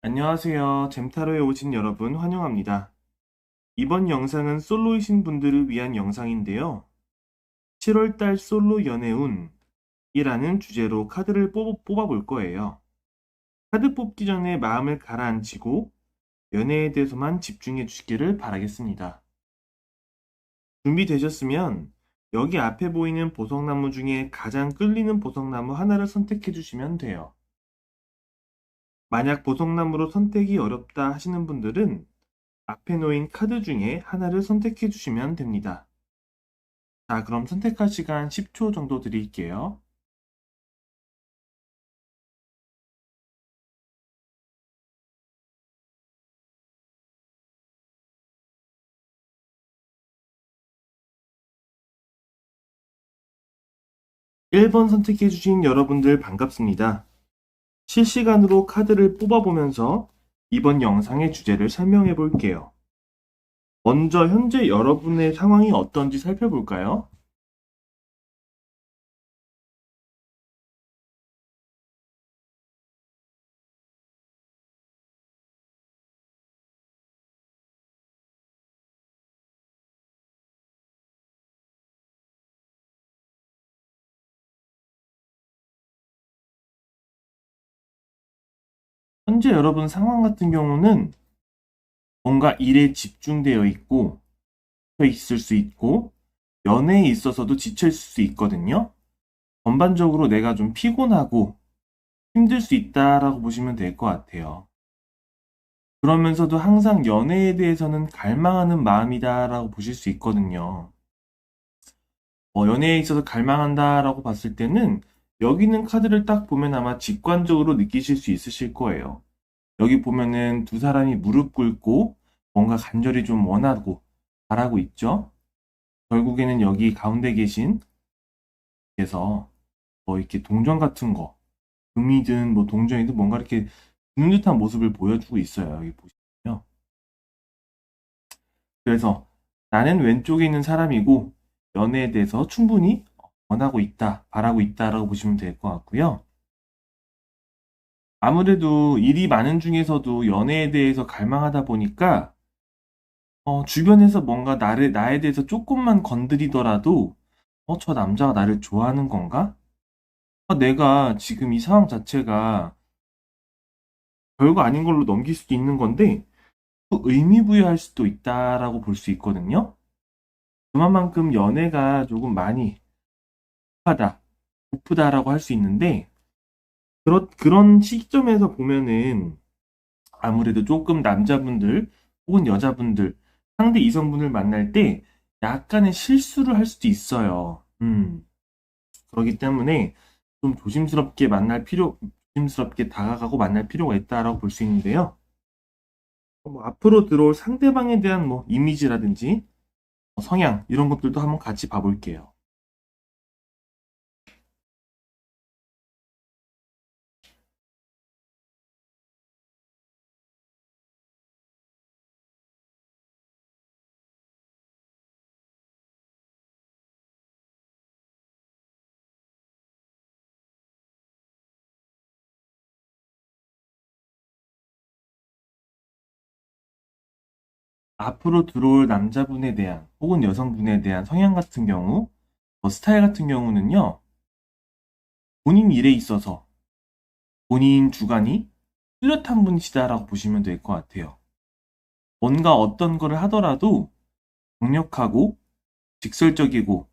안녕하세요. 잼타로에 오신 여러분 환영합니다. 이번 영상은 솔로이신 분들을 위한 영상인데요. 7월달 솔로 연애운이라는 주제로 카드를 뽑아볼 거예요. 카드 뽑기 전에 마음을 가라앉히고 연애에 대해서만 집중해 주시기를 바라겠습니다. 준비되셨으면 여기 앞에 보이는 보석나무 중에 가장 끌리는 보석나무 하나를 선택해 주시면 돼요. 만약 보석나무로 선택이 어렵다 하시는 분들은 앞에 놓인 카드 중에 하나를 선택해 주시면 됩니다. 자, 그럼 선택할 시간 10초 정도 드릴게요. 일 번 선택해 주신 여러분들 반갑습니다. 실시간으로 카드를 뽑아보면서 이번 영상의 주제를 설명해 볼게요. 먼저 현재 여러분의 상황이 어떤지 살펴볼까요? 현재 여러분 상황 같은 경우는 뭔가 일에 집중되어 있고, 지쳐 있을 수 있고, 연애에 있어서도 지쳐 있을 수 있거든요. 전반적으로 내가 좀 피곤하고 힘들 수 있다라고 보시면 될 것 같아요. 그러면서도 항상 연애에 대해서는 갈망하는 마음이다라고 보실 수 있거든요. 연애에 있어서 갈망한다라고 봤을 때는 여기 있는 카드를 딱 보면 아마 직관적으로 느끼실 수 있으실 거예요. 여기 보면은 두 사람이 무릎 꿇고 뭔가 간절히 좀 원하고 바라고 있죠. 결국에는 여기 가운데 계신 분께서 뭐 이렇게 동전 같은 거, 금이든 뭐 동전이든 뭔가 이렇게 주는 듯한 모습을 보여주고 있어요. 여기 보시면요. 그래서 나는 왼쪽에 있는 사람이고 연애에 대해서 충분히 원하고 있다, 바라고 있다라고 보시면 될 것 같고요. 아무래도 일이 많은 중에서도 연애에 대해서 갈망하다 보니까 주변에서 뭔가 나에 대해서 조금만 건드리더라도 저 남자가 나를 좋아하는 건가? 내가 지금 이 상황 자체가 별거 아닌 걸로 넘길 수도 있는 건데 또 의미 부여할 수도 있다라고 볼 수 있거든요. 그만큼 연애가 조금 많이 급하다, 고프다라고 할 수 있는데 그런 시점에서 보면은 아무래도 조금 남자분들 혹은 여자분들 상대 이성분을 만날 때 약간의 실수를 할 수도 있어요. 그렇기 때문에 좀 조심스럽게 다가가고 만날 필요가 있다라고 볼 수 있는데요. 뭐 앞으로 들어올 상대방에 대한 뭐 이미지라든지 성향 이런 것들도 한번 같이 봐볼게요. 앞으로 들어올 남자분에 대한 혹은 여성분에 대한 성향 같은 경우, 스타일 같은 경우는요, 본인 일에 있어서 본인 주관이 뚜렷한 분이시다라고 보시면 될 것 같아요. 뭔가 어떤 거를 하더라도 강력하고 직설적이고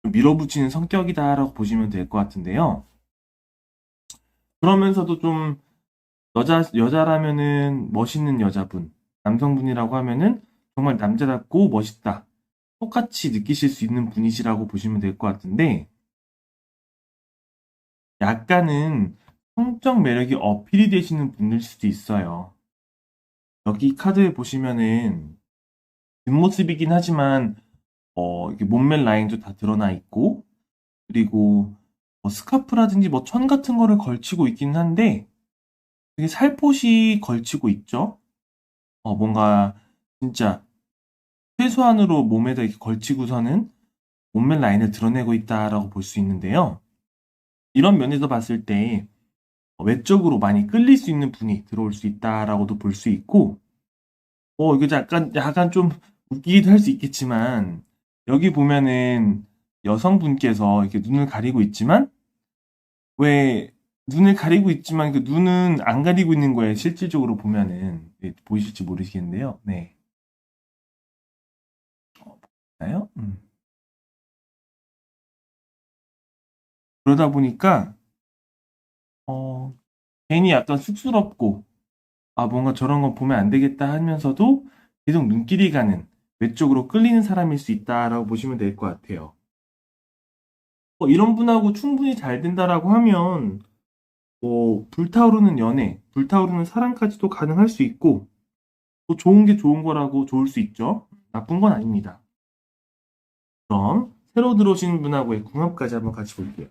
밀어붙이는 성격이다라고 보시면 될 것 같은데요. 그러면서도 좀 여자라면은 멋있는 여자분, 남성분이라고 하면은 정말 남자답고 멋있다. 똑같이 느끼실 수 있는 분이시라고 보시면 될 것 같은데, 약간은 성적 매력이 어필이 되시는 분일 수도 있어요. 여기 카드에 보시면은 뒷모습이긴 하지만 이렇게 몸매 라인도 다 드러나 있고, 그리고 뭐 스카프라든지 뭐 천 같은 거를 걸치고 있긴 한데 되게 살포시 걸치고 있죠. 뭔가 진짜 최소한으로 몸에다 이렇게 걸치고서는 몸매 라인을 드러내고 있다라고 볼 수 있는데요. 이런 면에서 봤을 때 외적으로 많이 끌릴 수 있는 분이 들어올 수 있다라고도 볼 수 있고, 이거 약간 좀 웃기기도 할 수 있겠지만, 여기 보면은 여성분께서 이렇게 눈을 가리고 있지만, 왜 눈을 가리고 있지만 그 눈은 안 가리고 있는 거예요. 실질적으로 보면은. 네, 보이실지 모르시겠는데요. 네. 보나요? 그러다 보니까, 어, 괜히 약간 쑥스럽고, 뭔가 저런 거 보면 안 되겠다 하면서도 계속 눈길이 가는 외쪽으로 끌리는 사람일 수 있다라고 보시면 될 것 같아요. 이런 분하고 충분히 잘 된다라고 하면 불타오르는 연애, 불타오르는 사랑까지도 가능할 수 있고 또 좋은 게 좋은 거라고 좋을 수 있죠. 나쁜 건 아닙니다. 그럼 새로 들어오신 분하고의 궁합까지 한번 같이 볼게요.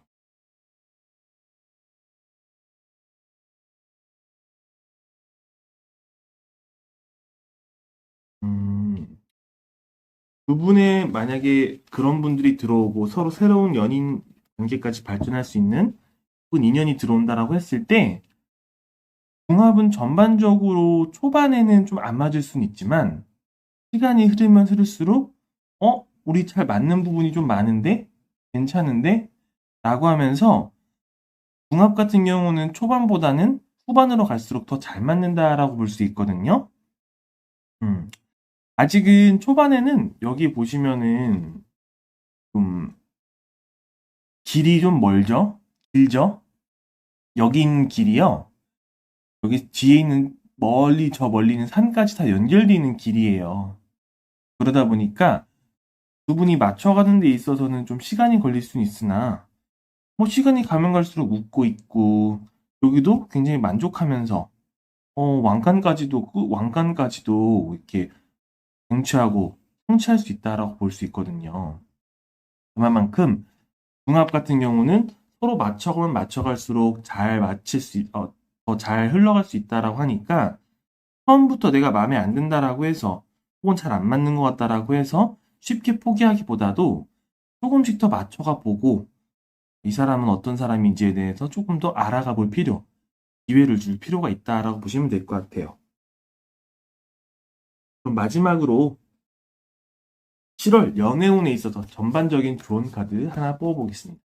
음, 두 분의 만약에 그런 분들이 들어오고 서로 새로운 연인 관계까지 발전할 수 있는 혹은 인연이 들어온다라고 했을 때 궁합은 전반적으로 초반에는 좀 안 맞을 수는 있지만 시간이 흐르면 흐를수록 우리 잘 맞는 부분이 좀 많은데 괜찮은데 라고 하면서 궁합 같은 경우는 초반보다는 후반으로 갈수록 더 잘 맞는다라고 볼 수 있거든요. 음, 아직은 초반에는 여기 보시면은 좀 길이 좀 멀죠? 길죠? 여기 있는 길이요. 여기 뒤에 있는 저 멀리 있는 산까지 다 연결되어 있는 길이에요. 그러다 보니까 두 분이 맞춰가는 데 있어서는 좀 시간이 걸릴 수는 있으나 시간이 가면 갈수록 웃고 있고 여기도 굉장히 만족하면서 왕관까지도 이렇게 쟁취하고 성취할 수 있다라고 볼 수 있거든요. 그만큼 궁합 같은 경우는 서로 맞춰가면 맞춰갈수록 더 잘 흘러갈 수 있다라고 하니까 처음부터 내가 마음에 안 든다라고 해서 혹은 잘 안 맞는 것 같다라고 해서 쉽게 포기하기보다도 조금씩 더 맞춰가 보고 이 사람은 어떤 사람인지에 대해서 조금 더 알아가 볼 기회를 줄 필요가 있다라고 보시면 될 것 같아요. 그럼 마지막으로 7월 연애운에 있어서 전반적인 좋은 카드 하나 뽑아보겠습니다.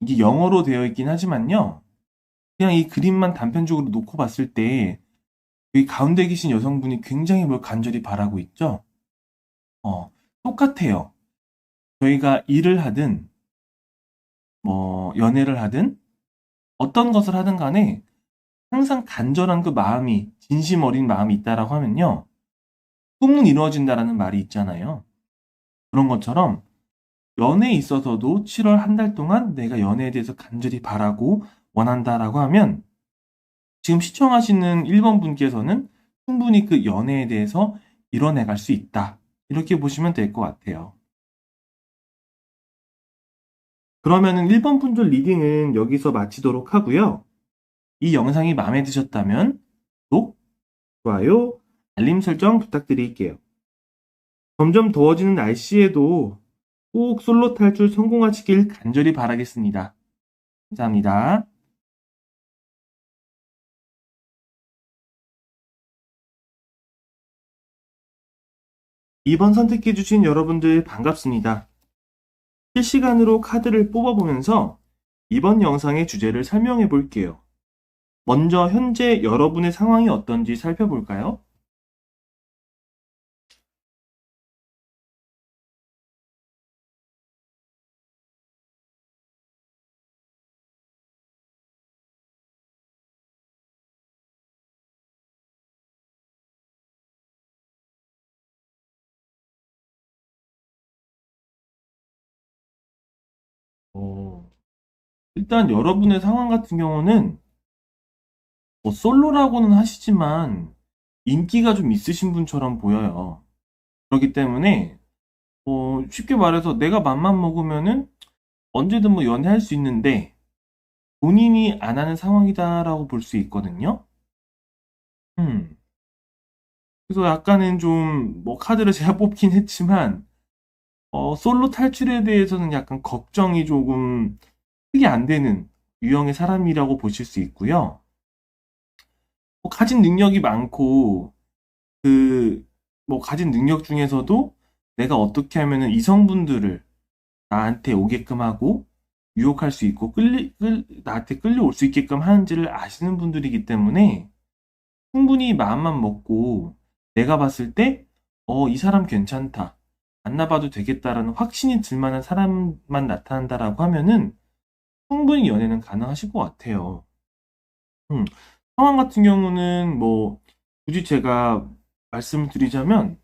이게 영어로 되어 있긴 하지만요. 그냥 이 그림만 단편적으로 놓고 봤을 때 여기 가운데 계신 여성분이 굉장히 뭘 간절히 바라고 있죠? 똑같아요. 저희가 일을 하든 연애를 하든 어떤 것을 하든 간에 항상 간절한 그 마음이 진심 어린 마음이 있다라고 하면요. 꿈은 이루어진다라는 말이 있잖아요. 그런 것처럼 연애에 있어서도 7월 한 달 동안 내가 연애에 대해서 간절히 바라고 원한다라고 하면 지금 시청하시는 1번 분께서는 충분히 그 연애에 대해서 이뤄내 갈 수 있다. 이렇게 보시면 될 것 같아요. 그러면은 1번 분들 리딩은 여기서 마치도록 하고요. 이 영상이 마음에 드셨다면 구독, 좋아요, 알림 설정 부탁드릴게요. 점점 더워지는 날씨에도 꼭 솔로 탈출 성공하시길 간절히 바라겠습니다. 감사합니다. 이번 선택해주신 여러분들 반갑습니다. 실시간으로 카드를 뽑아보면서 이번 영상의 주제를 설명해 볼게요. 먼저 현재 여러분의 상황이 어떤지 살펴볼까요? 어, 일단 여러분의 상황 같은 경우는 솔로라고는 하시지만 인기가 좀 있으신 분처럼 보여요. 그렇기 때문에 쉽게 말해서 내가 맘만 먹으면은 언제든 연애할 수 있는데 본인이 안 하는 상황이다라고 볼 수 있거든요. 음. 그래서 약간은 좀, 뭐, 카드를 제가 뽑긴 했지만, 솔로 탈출에 대해서는 약간 걱정이 조금 크게 안 되는 유형의 사람이라고 보실 수 있고요. 가진 능력이 많고, 그, 뭐, 가진 능력 중에서도 내가 어떻게 하면은 이성분들을 나한테 오게끔 하고, 유혹할 수 있고, 나한테 끌려올 수 있게끔 하는지를 아시는 분들이기 때문에, 충분히 마음만 먹고, 내가 봤을 때, 이 사람 괜찮다. 만나봐도 되겠다라는 확신이 들 만한 사람만 나타난다라고 하면은, 충분히 연애는 가능하실 것 같아요. 음, 상황 같은 경우는 뭐, 굳이 제가 말씀을 드리자면,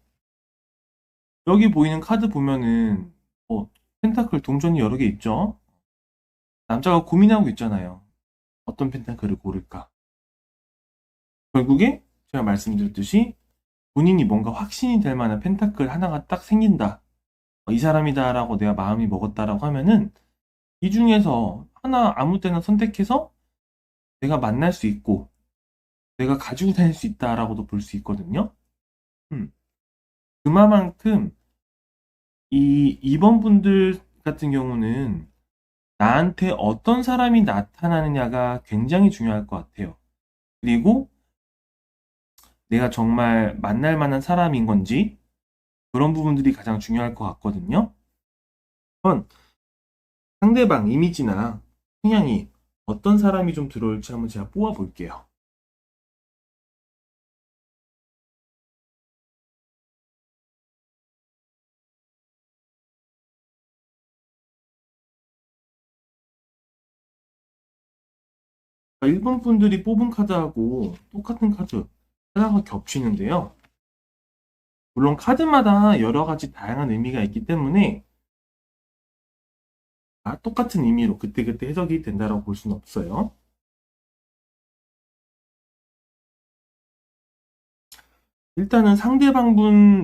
여기 보이는 카드 보면은, 펜타클 동전이 여러 개 있죠? 남자가 고민하고 있잖아요. 어떤 펜타클을 고를까? 결국에 제가 말씀드렸듯이 본인이 뭔가 확신이 될 만한 펜타클 하나가 딱 생긴다. 이 사람이다라고 내가 마음이 먹었다라고 하면은 이 중에서 하나 아무 때나 선택해서 내가 만날 수 있고 내가 가지고 다닐 수 있다라고도 볼 수 있거든요. 음. 그만큼 이 2번 분들 같은 경우는 나한테 어떤 사람이 나타나느냐가 굉장히 중요할 것 같아요. 그리고 내가 정말 만날 만한 사람인 건지 그런 부분들이 가장 중요할 것 같거든요. 그건 상대방 이미지나 성향이 어떤 사람이 좀 들어올지 한번 제가 뽑아 볼게요. 일본 분들이 뽑은 카드하고 똑같은 카드 하나가 겹치는데요. 물론 카드마다 여러 가지 다양한 의미가 있기 때문에 똑같은 의미로 그때그때 해석이 된다고 볼 수는 없어요. 일단은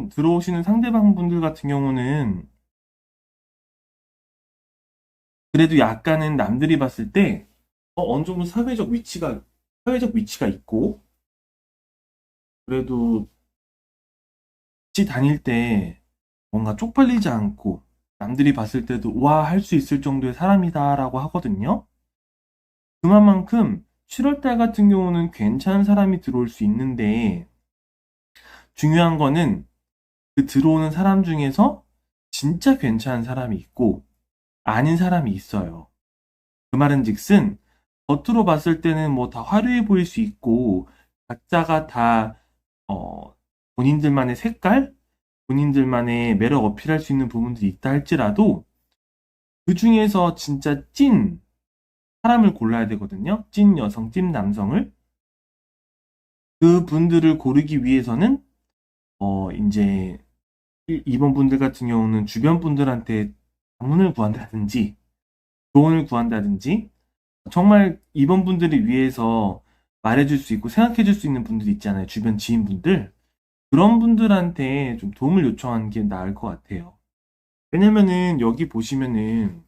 들어오시는 상대방 분들 같은 경우는 그래도 약간은 남들이 봤을 때 어느 정도 사회적 위치가 있고 그래도 같이 다닐 때 뭔가 쪽팔리지 않고 남들이 봤을 때도 와, 할 수 있을 정도의 사람이다라고 하거든요. 그만큼 7월달 같은 경우는 괜찮은 사람이 들어올 수 있는데 중요한 거는 그 들어오는 사람 중에서 진짜 괜찮은 사람이 있고 아닌 사람이 있어요. 그 말은즉슨 겉으로 봤을 때는 뭐 다 화려해 보일 수 있고 각자가 다 어, 본인들만의 색깔, 본인들만의 매력 어필할 수 있는 부분들이 있다 할지라도 그 중에서 진짜 찐 사람을 골라야 되거든요. 찐 여성, 찐 남성을. 그 분들을 고르기 위해서는 이제 2번 분들 같은 경우는 주변 분들한테 방문을 구한다든지 조언을 구한다든지 정말 2번 분들을 위해서 말해줄 수 있고 생각해줄 수 있는 분들이 있잖아요. 주변 지인분들. 그런 분들한테 좀 도움을 요청하는 게 나을 것 같아요. 왜냐면은 여기 보시면은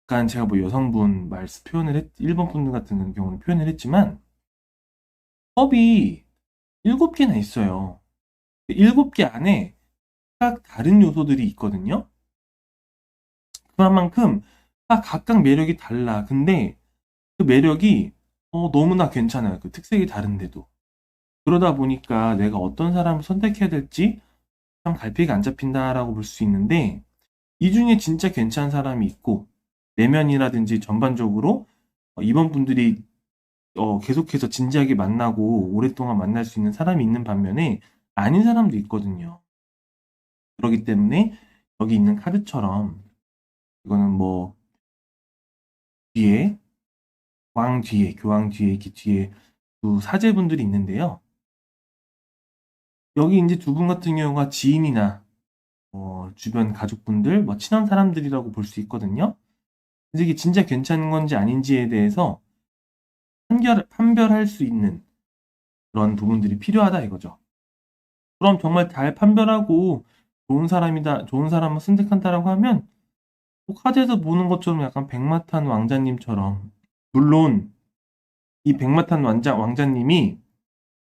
약간 제가 뭐 여성분 1번 분들 같은 경우는 표현을 했지만 컵이 7개나 있어요. 7개 안에 각 다른 요소들이 있거든요. 그만큼 각각 매력이 달라. 근데 그 매력이 너무나 괜찮아요. 그 특색이 다른데도. 그러다 보니까 내가 어떤 사람을 선택해야 될지 참 갈피가 안 잡힌다라고 볼 수 있는데 이 중에 진짜 괜찮은 사람이 있고 내면이라든지 전반적으로 이번 분들이 계속해서 진지하게 만나고 오랫동안 만날 수 있는 사람이 있는 반면에 아닌 사람도 있거든요. 그렇기 때문에 여기 있는 카드처럼 이거는 뭐 뒤에 교황 뒤에 이렇게 뒤에 두 사제분들이 있는데요. 여기 이제 두 분 같은 경우가 지인이나 주변 가족분들, 뭐 친한 사람들이라고 볼 수 있거든요. 근데 이게 진짜 괜찮은 건지 아닌지에 대해서 판별할 수 있는 그런 부분들이 필요하다 이거죠. 그럼 정말 잘 판별하고 좋은 사람을 선택한다라고 하면 카드에서 보는 것처럼 약간 백마탄 왕자님처럼 물론 이 백마탄 왕자님이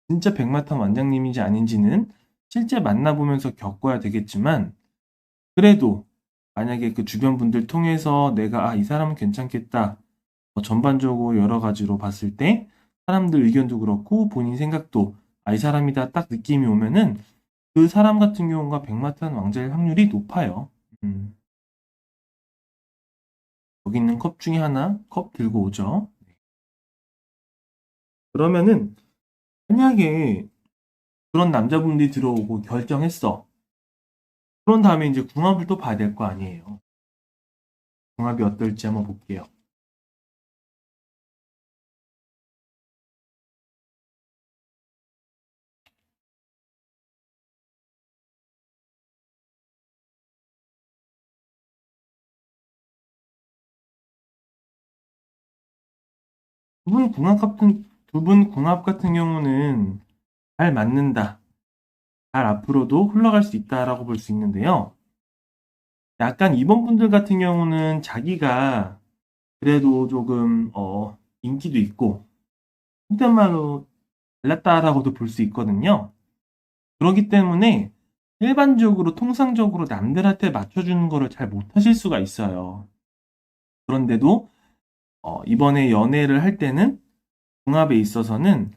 진짜 백마탄 왕자님인지 아닌지는 실제 만나보면서 겪어야 되겠지만, 그래도 만약에 그 주변 분들 통해서 내가 이 사람은 괜찮겠다, 전반적으로 여러 가지로 봤을 때 사람들 의견도 그렇고 본인 생각도 이 사람이다 딱 느낌이 오면은 그 사람 같은 경우가 백마탄 왕자일 확률이 높아요. 음. 여기 있는 컵 중에 하나 컵 들고 오죠. 그러면은 만약에 그런 남자분들이 들어오고 결정했어. 그런 다음에 이제 궁합을 또 봐야 될 거 아니에요. 궁합이 어떨지 한번 볼게요. 두 분 궁합 같은 경우는 잘 맞는다. 잘 앞으로도 흘러갈 수 있다라고 볼 수 있는데요. 약간 이번 분들 같은 경우는 자기가 그래도 조금 인기도 있고 속된 말로 잘났다라고도 볼 수 있거든요. 그렇기 때문에 일반적으로 통상적으로 남들한테 맞춰주는 거를 잘 못하실 수가 있어요. 그런데도 이번에 연애를 할 때는 궁합에 있어서는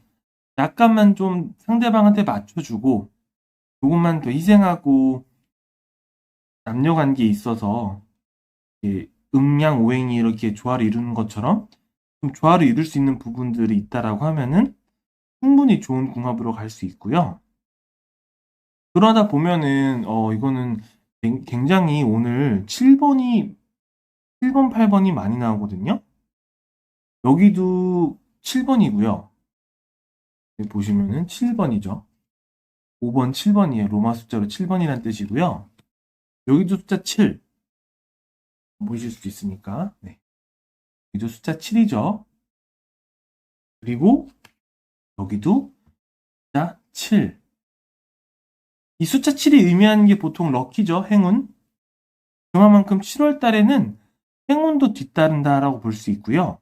약간만 좀 상대방한테 맞춰주고 조금만 더 희생하고 남녀 관계에 있어서 음양오행이 이렇게 조화를 이루는 것처럼 좀 조화를 이룰 수 있는 부분들이 있다라고 하면은 충분히 좋은 궁합으로 갈 수 있고요. 그러다 보면은 이거는 굉장히 오늘 7번, 8번이 많이 나오거든요. 여기도 7번이고요. 보시면은 7번이죠. 5번, 7번이에요. 로마 숫자로 7번이란 뜻이고요. 여기도 숫자 7 보실 수 있으니까. 네. 여기도 숫자 7이죠. 그리고 여기도 숫자 7. 이 숫자 7이 의미하는 게 보통 럭키죠. 행운. 그만큼 7월 달에는 행운도 뒤따른다라고 볼 수 있고요.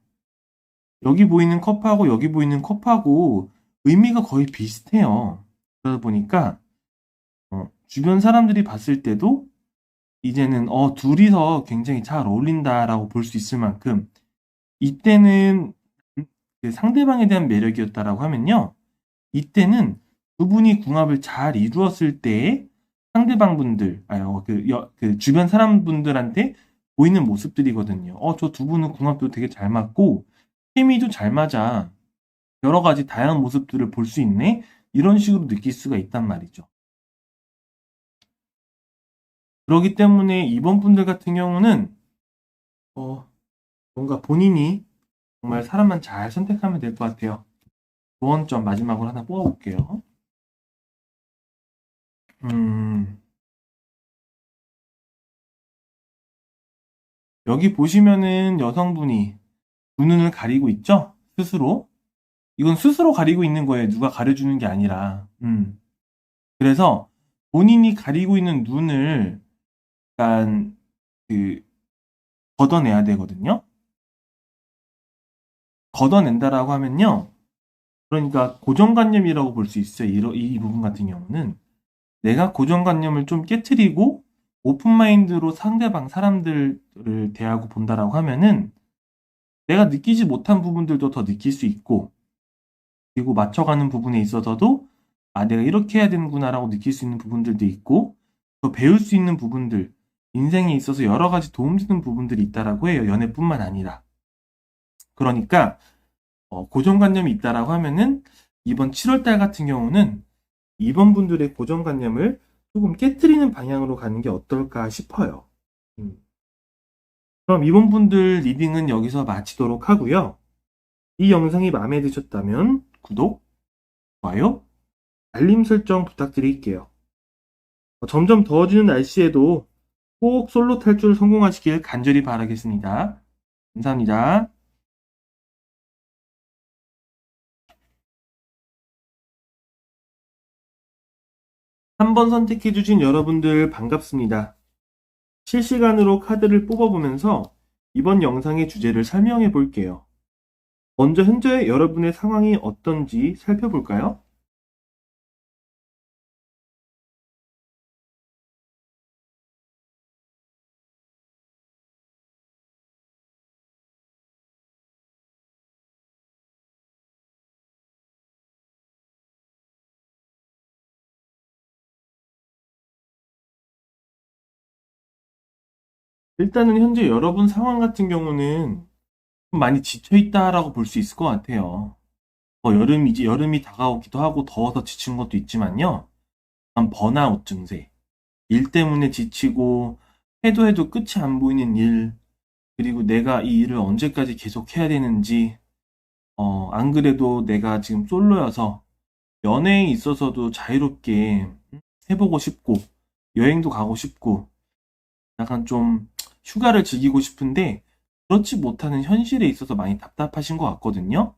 여기 보이는 컵하고 여기 보이는 컵하고 의미가 거의 비슷해요. 그러다 보니까 주변 사람들이 봤을 때도 이제는 둘이서 굉장히 잘 어울린다라고 볼 수 있을 만큼 이때는 그 상대방에 대한 매력이었다라고 하면요. 이때는 두 분이 궁합을 잘 이루었을 때 상대방 분들, 그 주변 사람분들한테 보이는 모습들이거든요. 저 두 분은 궁합도 되게 잘 맞고 케미도 잘 맞아. 여러 가지 다양한 모습들을 볼 수 있네. 이런 식으로 느낄 수가 있단 말이죠. 그렇기 때문에 이번 분들 같은 경우는 뭔가 본인이 정말 사람만 잘 선택하면 될 것 같아요. 조언점 마지막으로 하나 뽑아볼게요. 여기 보시면은 여성분이 두 눈을 가리고 있죠? 스스로. 이건 스스로 가리고 있는 거예요. 누가 가려주는 게 아니라. 그래서 본인이 가리고 있는 눈을 약간 그 걷어내야 되거든요. 걷어낸다라고 하면요. 그러니까 고정관념이라고 볼 수 있어요. 이 부분 같은 경우는 내가 고정관념을 좀 깨트리고 오픈마인드로 상대방 사람들을 대하고 본다라고 하면은 내가 느끼지 못한 부분들도 더 느낄 수 있고 그리고 맞춰가는 부분에 있어서도 내가 이렇게 해야 되는구나라고 느낄 수 있는 부분들도 있고 더 배울 수 있는 부분들 인생에 있어서 여러 가지 도움되는 부분들이 있다라고 해요. 연애뿐만 아니라. 그러니까 고정관념이 있다라고 하면은 이번 7월 달 같은 경우는 이번 분들의 고정관념을 조금 깨트리는 방향으로 가는 게 어떨까 싶어요. 그럼 이번 분들 리딩은 여기서 마치도록 하고요. 이 영상이 마음에 드셨다면 구독, 좋아요, 알림 설정 부탁드릴게요. 점점 더워지는 날씨에도 꼭 솔로 탈출 성공하시길 간절히 바라겠습니다. 감사합니다. 3번 선택해주신 여러분들 반갑습니다. 실시간으로 카드를 뽑아보면서 이번 영상의 주제를 설명해 볼게요. 먼저 현재 여러분의 상황이 어떤지 살펴볼까요? 일단은 현재 여러분 상황 같은 경우는 좀 많이 지쳐있다라고 볼 수 있을 것 같아요. 여름이 다가오기도 하고 더워서 지친 것도 있지만요. 약간 번아웃 증세. 일 때문에 지치고 해도 끝이 안 보이는 일, 그리고 내가 이 일을 언제까지 계속 해야 되는지, 안 그래도 내가 지금 솔로여서 연애에 있어서도 자유롭게 해보고 싶고, 여행도 가고 싶고, 약간 좀 휴가를 즐기고 싶은데, 그렇지 못하는 현실에 있어서 많이 답답하신 것 같거든요.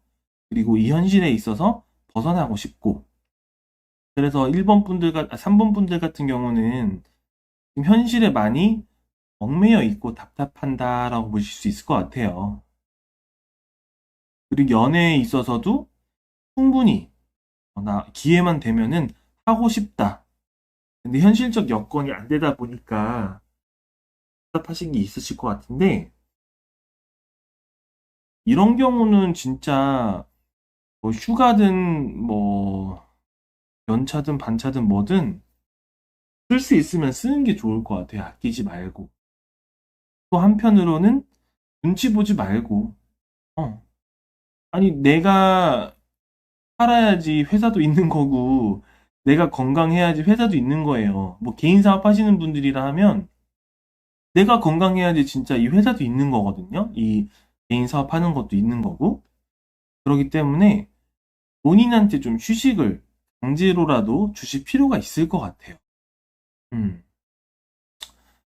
그리고 이 현실에 있어서 벗어나고 싶고, 그래서 3번 분들 같은 경우는 지금 현실에 많이 얽매여 있고 답답한다라고 보실 수 있을 것 같아요. 그리고 연애에 있어서도 충분히 나 기회만 되면은 하고 싶다. 근데 현실적 여건이 안 되다 보니까 답답하신 게 있으실 것 같은데 이런 경우는 진짜 뭐 휴가든 뭐 연차든 반차든 뭐든 쓸 수 있으면 쓰는 게 좋을 것 같아요. 아끼지 말고. 또 한편으로는 눈치 보지 말고 어. 아니 내가 살아야지 회사도 있는 거고, 내가 건강해야지 회사도 있는 거예요. 뭐 개인 사업 하시는 분들이라 하면, 내가 건강해야지 진짜 이 회사도 있는 거거든요. 이 개인 사업 하는 것도 있는 거고. 그렇기 때문에 본인한테 좀 휴식을 강제로라도 주실 필요가 있을 것 같아요. 음.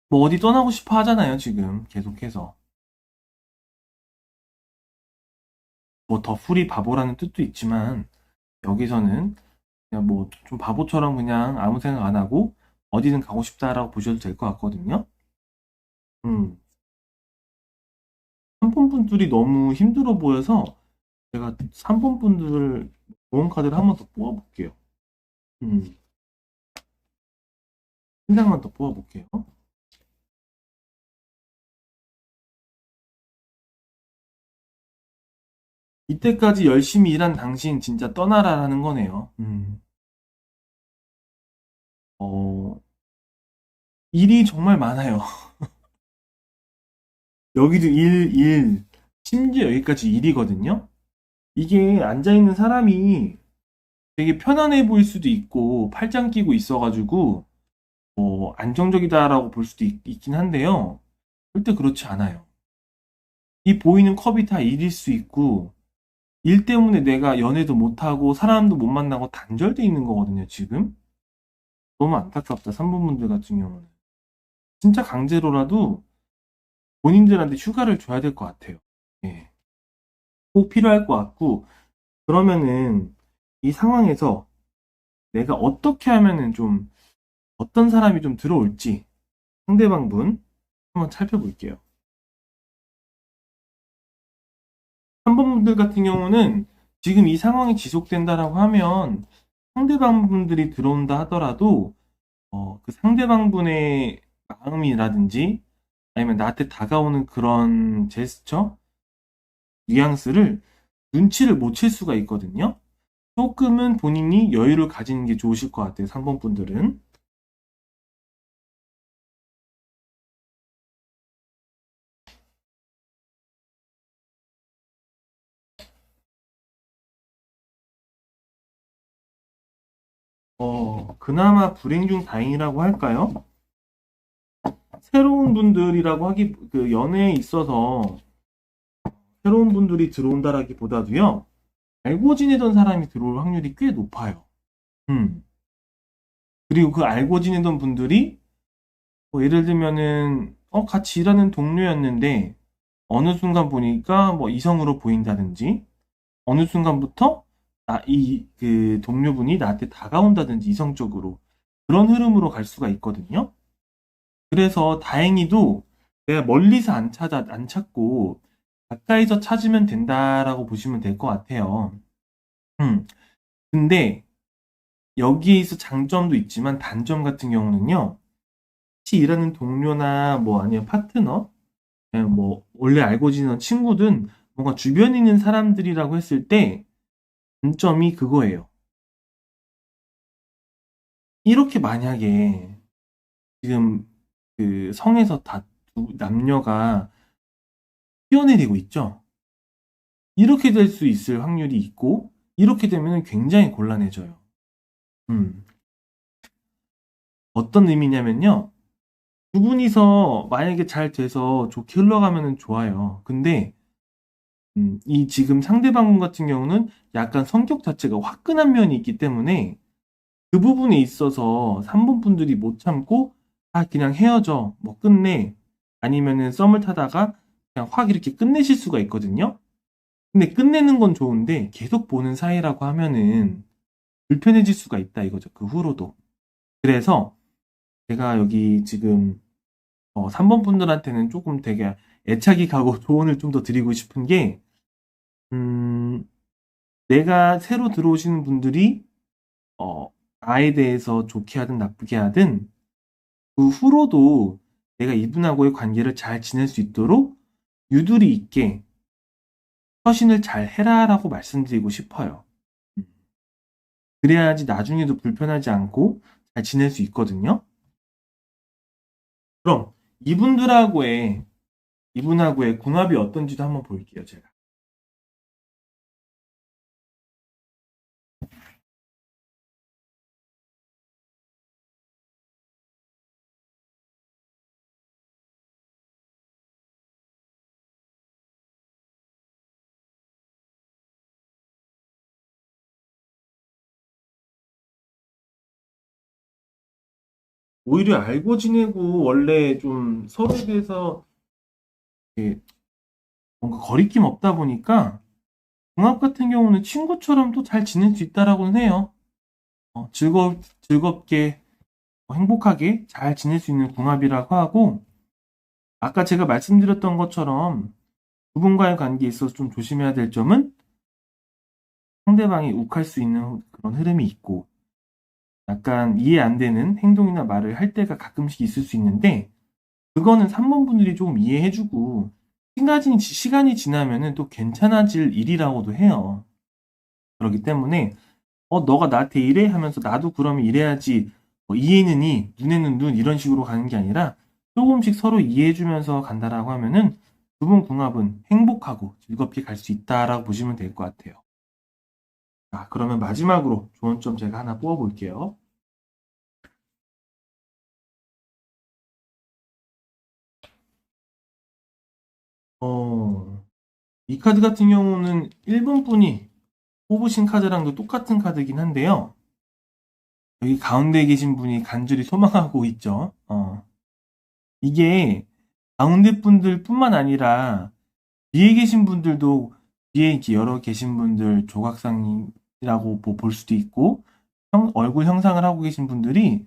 뭐 어디 떠나고 싶어 하잖아요, 지금. 계속해서. 뭐 더 풀이 바보라는 뜻도 있지만, 여기서는 그냥 뭐 좀 바보처럼 그냥 아무 생각 안 하고 어디든 가고 싶다라고 보셔도 될 것 같거든요. 음. 삼번 분들이 너무 힘들어 보여서 제가 3번 분들 보험 카드를 한 번 더 뽑아볼게요. 음. 한 장만 더 뽑아볼게요. 이때까지 열심히 일한 당신 진짜 떠나라라는 거네요. 어, 일이 정말 많아요. 여기도 일, 심지어 여기까지 일이거든요. 이게 앉아있는 사람이 되게 편안해 보일 수도 있고 팔짱 끼고 있어가지고 안정적이다라고 볼 수도 긴 한데요. 절대 그렇지 않아요. 이 보이는 컵이 다 일일 수 있고 일 때문에 내가 연애도 못하고 사람도 못 만나고 단절돼 있는 거거든요, 지금. 너무 안타깝다, 3번 분들 같은 경우는. 진짜 강제로라도 본인들한테 휴가를 줘야 될 것 같아요. 예. 꼭 필요할 것 같고, 그러면은 이 상황에서 내가 어떻게 하면은 좀 어떤 사람이 좀 들어올지 상대방 분 한번 살펴볼게요. 3번 분들 같은 경우는 지금 이 상황이 지속된다라고 하면 상대방 분들이 들어온다 하더라도 그 상대방 분의 마음이라든지 아니면 나한테 다가오는 그런 제스처, 뉘앙스를 눈치를 못 챌 수가 있거든요. 조금은 본인이 여유를 가지는 게 좋으실 것 같아요. 3번 분들은. 그나마 불행 중 다행이라고 할까요? 새로운 분들이라고 그 연애에 있어서 새로운 분들이 들어온다라기보다도요, 알고 지내던 사람이 들어올 확률이 꽤 높아요. 음. 그리고 그 알고 지내던 분들이 뭐 예를 들면은 같이 일하는 동료였는데 어느 순간 보니까 뭐 이성으로 보인다든지 어느 순간부터 이 그 동료분이 나한테 다가온다든지 이성적으로 그런 흐름으로 갈 수가 있거든요. 그래서 다행히도 내가 멀리서 안 찾고 가까이서 찾으면 된다라고 보시면 될 것 같아요. 음, 근데 여기에서 장점도 있지만 단점 같은 경우는요. 같이 일하는 동료나 뭐 아니면 파트너, 뭐 원래 알고 지내는 친구든 뭔가 주변에 있는 사람들이라고 했을 때 단점이 그거예요. 이렇게 만약에 지금 그 성에서 다 남녀가 뛰어내리고 있죠. 이렇게 될 수 있을 확률이 있고 이렇게 되면 굉장히 곤란해져요. 음, 어떤 의미냐면요. 두 분이서 만약에 잘 돼서 좋게 흘러가면 좋아요. 근데 이 지금 상대방 같은 경우는 약간 성격 자체가 화끈한 면이 있기 때문에 그 부분에 있어서 3번 분들이 못 참고 아 그냥 헤어져 뭐 끝내 아니면은 썸을 타다가 그냥 확 이렇게 끝내실 수가 있거든요. 근데 끝내는 건 좋은데 계속 보는 사이라고 하면은 불편해질 수가 있다 이거죠. 그 후로도. 그래서 제가 여기 지금 3번 분들한테는 조금 되게 애착이 가고 조언을 좀 더 드리고 싶은 게 음, 내가 새로 들어오시는 분들이 어, 나에 대해서 좋게 하든 나쁘게 하든 그 후로도 내가 이분하고의 관계를 잘 지낼 수 있도록 유두리 있게 처신을 잘 해라라고 말씀드리고 싶어요. 그래야지 나중에도 불편하지 않고 잘 지낼 수 있거든요. 그럼 이분하고의 궁합이 어떤지도 한번 볼게요, 제가. 오히려 알고 지내고 원래 좀 서로에 대해서 이렇게 뭔가 거리낌 없다 보니까 궁합 같은 경우는 친구처럼 또 잘 지낼 수 있다라고는 해요. 즐겁게 행복하게 잘 지낼 수 있는 궁합이라고 하고 아까 제가 말씀드렸던 것처럼 두 분과의 관계에 있어서 좀 조심해야 될 점은 상대방이 욱할 수 있는 그런 흐름이 있고 약간 이해 안 되는 행동이나 말을 할 때가 가끔씩 있을 수 있는데 그거는 3번 분들이 조금 이해해주고 시간이 지나면은 또 괜찮아질 일이라고도 해요. 그렇기 때문에 너가 나한테 이래 하면서 나도 그러면 이래야지 이해는 이 눈에는 눈 이런 식으로 가는 게 아니라 조금씩 서로 이해해주면서 간다라고 하면은 두 분 궁합은 행복하고 즐겁게 갈 수 있다라고 보시면 될 것 같아요. 자, 그러면 마지막으로 좋은 점 제가 하나 뽑아볼게요. 어, 이 카드 같은 경우는 1번 분이 뽑으신 카드랑도 똑같은 카드긴 한데요. 여기 가운데 계신 분이 간절히 소망하고 있죠. 이게 가운데 분들 뿐만 아니라 뒤에 계신 분들도 뒤에 이렇게 여러 계신 분들 조각상이라고 볼 수도 있고 얼굴 형상을 하고 계신 분들이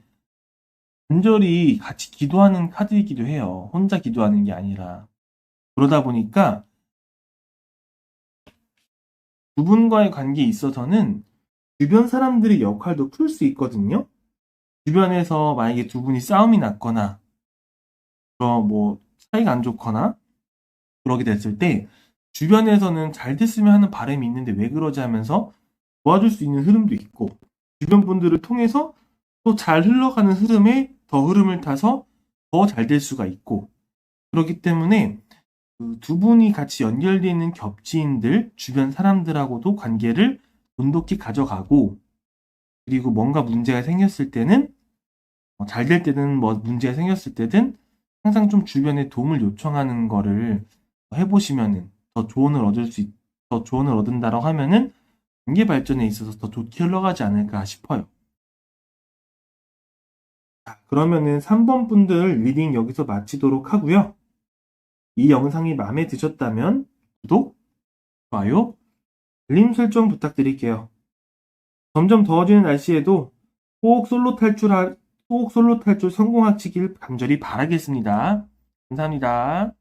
간절히 같이 기도하는 카드이기도 해요. 혼자 기도하는 게 아니라. 그러다 보니까 두 분과의 관계에 있어서는 주변 사람들의 역할도 클 수 있거든요. 주변에서 만약에 두 분이 싸움이 났거나, 뭐 사이가 안 좋거나 그러게 됐을 때 주변에서는 잘 됐으면 하는 바람이 있는데 왜 그러지 하면서 도와줄 수 있는 흐름도 있고 주변 분들을 통해서 또 잘 흘러가는 흐름에 더 흐름을 타서 더 잘 될 수가 있고 그렇기 때문에 그두 분이 같이 연결되어 있는 겹치인들 주변 사람들하고도 관계를 돈독히 가져가고 그리고 뭔가 문제가 생겼을 때는 잘 될 때는 뭐 문제가 생겼을 때든 항상 좀 주변에 도움을 요청하는 거를 해보시면은 더 조언을 얻은다라고 하면은 관계 발전에 있어서 더 좋게 흘러가지 않을까 싶어요. 자, 그러면은 3번 분들 리딩 여기서 마치도록 하고요. 이 영상이 마음에 드셨다면 구독, 좋아요, 알림 설정 부탁드릴게요. 점점 더워지는 날씨에도 꼭 솔로 탈출 성공하시길 간절히 바라겠습니다. 감사합니다.